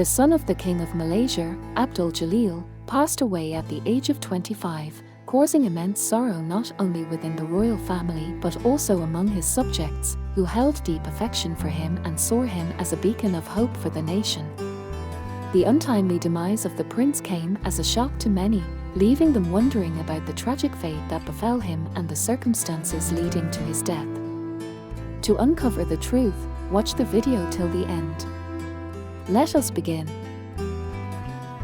the son of the King of Malaysia, Abdul Jalil, passed away at the age of 25, causing immense sorrow not only within the royal family but also among his subjects, who held deep affection for him and saw him as a beacon of hope for the nation. The untimely demise of the prince came as a shock to many, leaving them wondering about the tragic fate that befell him and the circumstances leading to his death. To uncover the truth, watch the video till the end. Let us begin.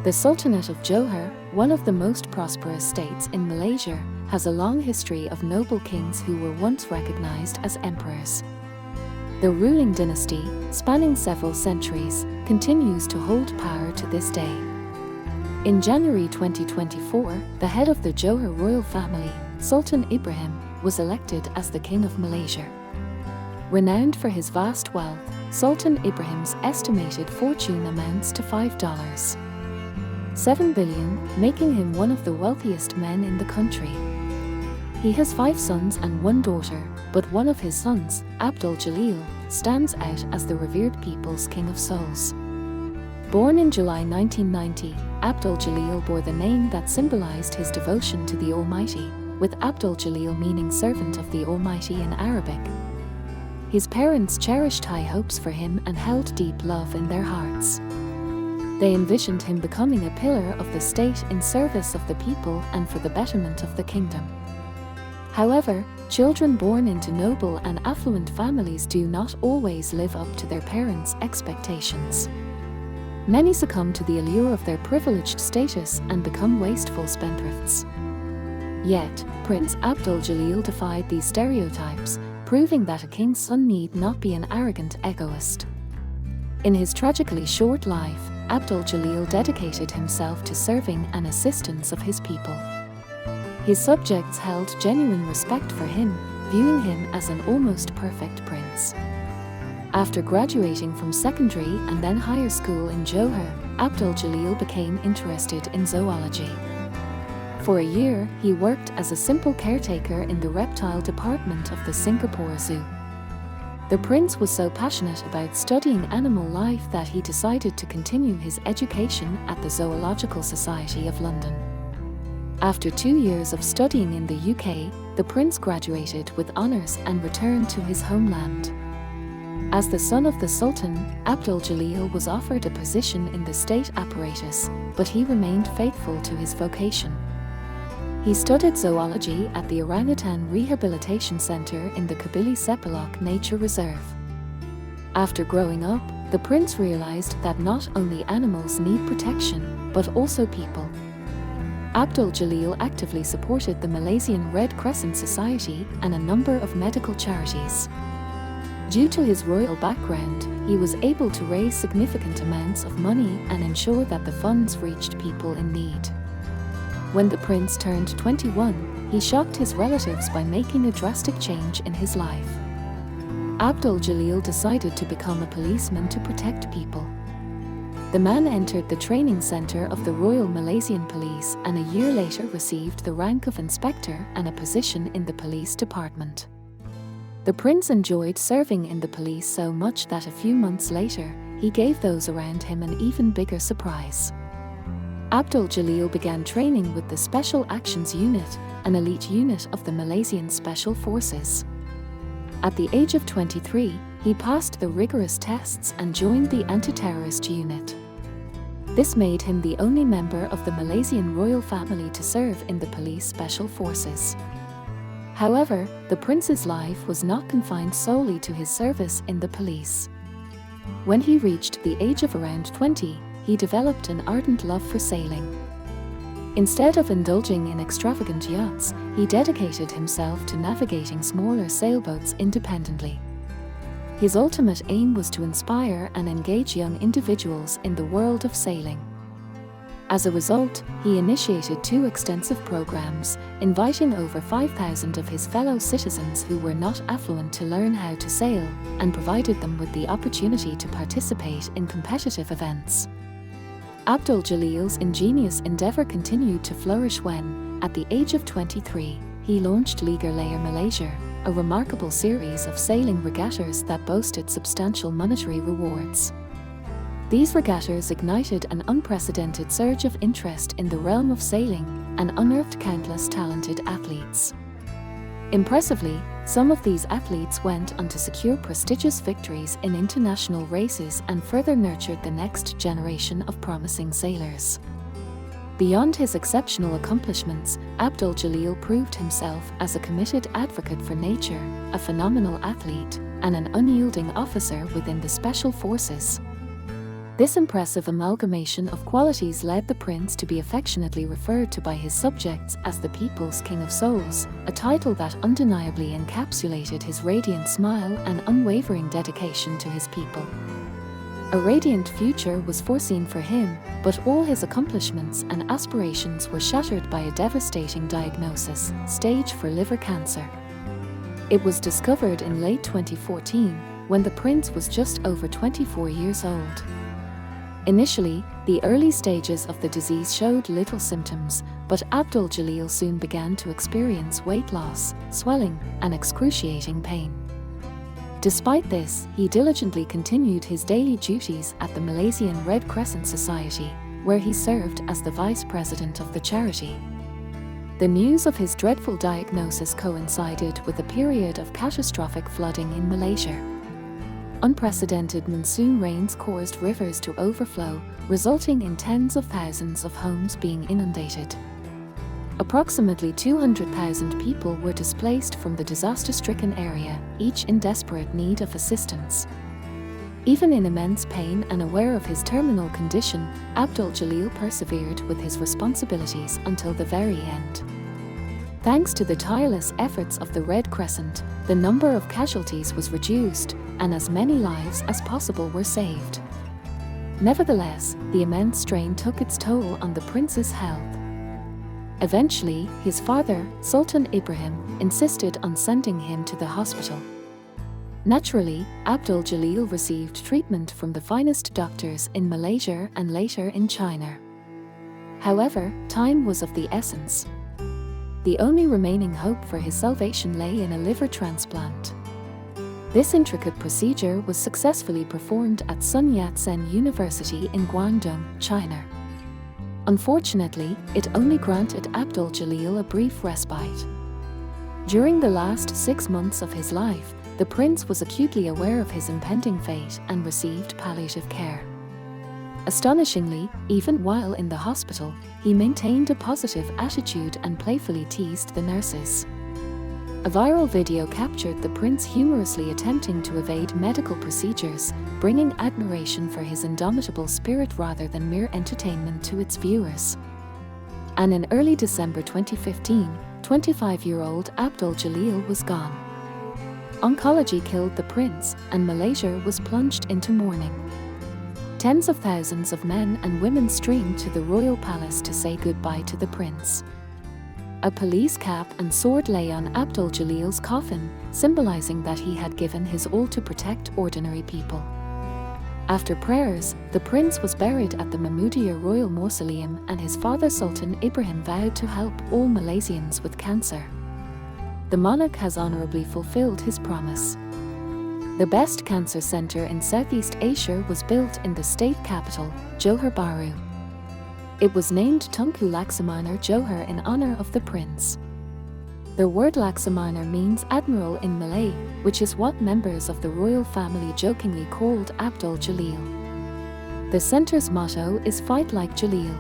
The Sultanate of Johor, one of the most prosperous states in Malaysia, has a long history of noble kings who were once recognized as emperors. The ruling dynasty, spanning several centuries, continues to hold power to this day. In January 2024, the head of the Johor royal family, Sultan Ibrahim, was elected as the King of Malaysia. Renowned for his vast wealth, Sultan Ibrahim's estimated fortune amounts to $5.7 billion, making him one of the wealthiest men in the country. He has 5 sons and 1 daughter, but one of his sons, Abdul Jalil, stands out as the revered people's King of Souls. Born in July 1990, Abdul Jalil bore the name that symbolized his devotion to the Almighty, with Abdul Jalil meaning servant of the Almighty in Arabic. His parents cherished high hopes for him and held deep love in their hearts. They envisioned him becoming a pillar of the state in service of the people and for the betterment of the kingdom. However, children born into noble and affluent families do not always live up to their parents' expectations. Many succumb to the allure of their privileged status and become wasteful spendthrifts. Yet, Prince Abdul Jalil defied these stereotypes, proving that a king's son need not be an arrogant egoist. In his tragically short life, Abdul Jalil dedicated himself to serving and assistance of his people. His subjects held genuine respect for him, viewing him as an almost perfect prince. After graduating from secondary and then higher school in Johor, Abdul Jalil became interested in zoology. For a year, he worked as a simple caretaker in the reptile department of the Singapore Zoo. The prince was so passionate about studying animal life that he decided to continue his education at the Zoological Society of London. After 2 years of studying in the UK, the prince graduated with honours and returned to his homeland. As the son of the Sultan, Abdul Jalil was offered a position in the state apparatus, but he remained faithful to his vocation. He studied zoology at the Orangutan Rehabilitation Centre in the Kabili Sepilok Nature Reserve. After growing up, the prince realized that not only animals need protection, but also people. Abdul Jalil actively supported the Malaysian Red Crescent Society and a number of medical charities. Due to his royal background, he was able to raise significant amounts of money and ensure that the funds reached people in need. When the prince turned 21, he shocked his relatives by making a drastic change in his life. Abdul Jalil decided to become a policeman to protect people. The man entered the training center of the Royal Malaysian Police and a year later received the rank of inspector and a position in the police department. The prince enjoyed serving in the police so much that a few months later, he gave those around him an even bigger surprise. Abdul Jalil began training with the Special Actions Unit, an elite unit of the Malaysian Special Forces. At the age of 23, he passed the rigorous tests and joined the anti-terrorist unit. This made him the only member of the Malaysian royal family to serve in the police special forces. However, the prince's life was not confined solely to his service in the police. When he reached the age of around 20, he developed an ardent love for sailing. Instead of indulging in extravagant yachts, he dedicated himself to navigating smaller sailboats independently. His ultimate aim was to inspire and engage young individuals in the world of sailing. As a result, he initiated 2 extensive programs, inviting over 5,000 of his fellow citizens who were not affluent to learn how to sail, and provided them with the opportunity to participate in competitive events. Abdul Jalil's ingenious endeavour continued to flourish when, at the age of 23, he launched Liga Layer Malaysia, a remarkable series of sailing regattas that boasted substantial monetary rewards. These regattas ignited an unprecedented surge of interest in the realm of sailing and unearthed countless talented athletes. Impressively, some of these athletes went on to secure prestigious victories in international races and further nurtured the next generation of promising sailors. Beyond his exceptional accomplishments, Abdul Jalil proved himself as a committed advocate for nature, a phenomenal athlete, and an unyielding officer within the special forces. This impressive amalgamation of qualities led the prince to be affectionately referred to by his subjects as the People's King of Souls, a title that undeniably encapsulated his radiant smile and unwavering dedication to his people. A radiant future was foreseen for him, but all his accomplishments and aspirations were shattered by a devastating diagnosis: stage 4 liver cancer. It was discovered in late 2014, when the prince was just over 24 years old. Initially, the early stages of the disease showed little symptoms, but Abdul Jalil soon began to experience weight loss, swelling, and excruciating pain. Despite this, he diligently continued his daily duties at the Malaysian Red Crescent Society, where he served as the vice president of the charity. The news of his dreadful diagnosis coincided with a period of catastrophic flooding in Malaysia. Unprecedented monsoon rains caused rivers to overflow, resulting in tens of thousands of homes being inundated. Approximately 200,000 people were displaced from the disaster-stricken area, each in desperate need of assistance. Even in immense pain and aware of his terminal condition, Abdul Jalil persevered with his responsibilities until the very end. Thanks to the tireless efforts of the Red Crescent, the number of casualties was reduced, and as many lives as possible were saved. Nevertheless, the immense strain took its toll on the prince's health. Eventually, his father, Sultan Ibrahim, insisted on sending him to the hospital. Naturally, Abdul Jalil received treatment from the finest doctors in Malaysia and later in China. However, time was of the essence. The only remaining hope for his salvation lay in a liver transplant. This intricate procedure was successfully performed at Sun Yat-sen University in Guangdong, China. Unfortunately, it only granted Abdul Jalil a brief respite. During the last 6 months of his life, the prince was acutely aware of his impending fate and received palliative care. Astonishingly, even while in the hospital, he maintained a positive attitude and playfully teased the nurses. A viral video captured the prince humorously attempting to evade medical procedures, bringing admiration for his indomitable spirit rather than mere entertainment to its viewers. And in early December 2015, 25-year-old Abdul Jalil was gone. Oncology killed the prince, and Malaysia was plunged into mourning. Tens of thousands of men and women streamed to the royal palace to say goodbye to the prince. A police cap and sword lay on Abdul Jalil's coffin, symbolizing that he had given his all to protect ordinary people. After prayers, the prince was buried at the Mahmudiyah Royal Mausoleum, and his father Sultan Ibrahim vowed to help all Malaysians with cancer. The monarch has honorably fulfilled his promise. The best cancer center in Southeast Asia was built in the state capital, Johor Bahru. It was named Tunku Laksamana Johor in honor of the prince. The word Laksamana means admiral in Malay, which is what members of the royal family jokingly called Abdul Jalil. The center's motto is Fight Like Jalil.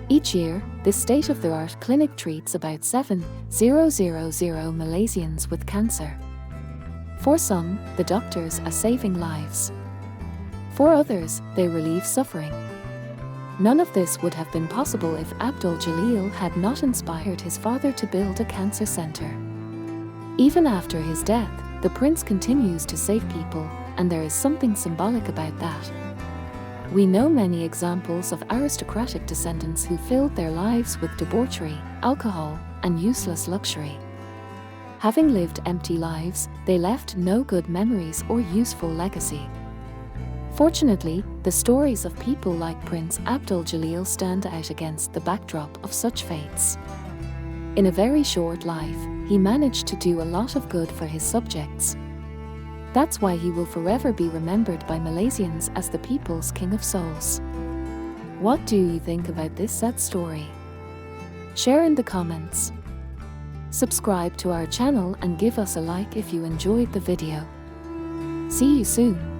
Each year, this state-of-the-art clinic treats about 7,000 Malaysians with cancer. For some, the doctors are saving lives. For others, they relieve suffering. None of this would have been possible if Abdul Jalil had not inspired his father to build a cancer center. Even after his death, the prince continues to save people, and there is something symbolic about that. We know many examples of aristocratic descendants who filled their lives with debauchery, alcohol, and useless luxury. Having lived empty lives, they left no good memories or useful legacy. Fortunately, the stories of people like Prince Abdul Jalil stand out against the backdrop of such fates. In a very short life, he managed to do a lot of good for his subjects. That's why he will forever be remembered by Malaysians as the people's King of Souls. What do you think about this sad story? Share in the comments. Subscribe to our channel and give us a like if you enjoyed the video. See you soon.